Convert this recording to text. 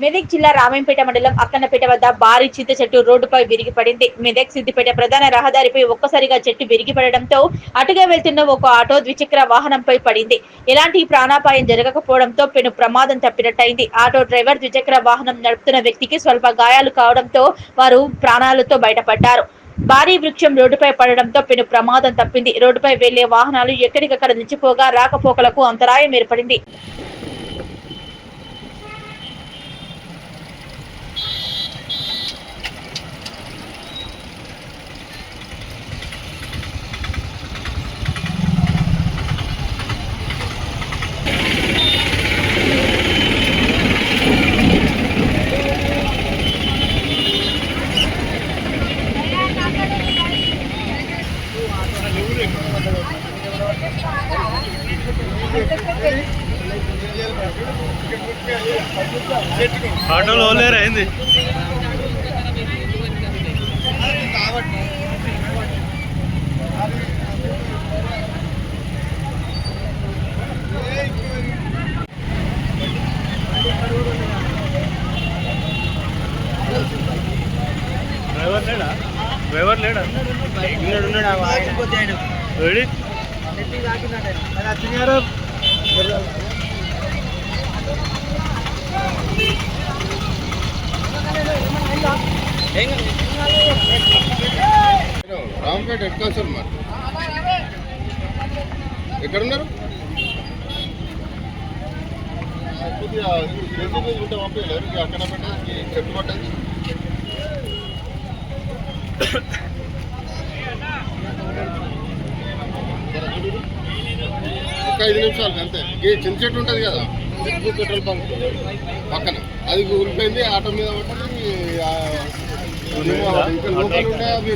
మెదక్ జిల్లా రామాయంపేట మండలం అక్కన్నపేట వద్ద భారీ చింత చెట్టు రోడ్డుపై విరిగి పడింది. మెదక్ సిద్దిపేట ప్రధాన రహదారిపై ఒక్కసారిగా చెట్టు విరిగి పడడంతో అటుగా వెళ్తున్న ఒక ఆటో ద్విచక్ర వాహనంపై పడింది. ఎలాంటి ప్రాణాపాయం జరగకపోవడంతో పెను ప్రమాదం తప్పినట్టయింది. ఆటో డ్రైవర్ ద్విచక్ర వాహనం నడుపుతున్న వ్యక్తికి స్వల్ప గాయాలు కావడంతో వారు ప్రాణాలతో బయటపడ్డారు. భారీ వృక్షం రోడ్డుపై పడడంతో పెను ప్రమాదం తప్పింది. రోడ్డుపై వెళ్లే వాహనాలు ఎక్కడికక్కడ నిలిచిపోగా రాకపోకలకు అంతరాయం ఏర్పడింది. ఆటోలో లేరైంది డ్రైవర్ లేడా రెడీ రాంపేట హెడ్ కాన్స్టేబుల్ మరి ఎక్కడున్నారు? కొద్దిగా ఉంటే పంపించలేరు అక్కడ పెట్టేది చెట్టు పట్టేది ఒక 5 నిమిషాలు అంతే. చిన్న చెట్టు ఉంటుంది కదా పెట్రోల్ పంప్ పక్కన, అది ఊరిపోయింది. ఆటో మీద పట్టి లోపల ఉంటే అవి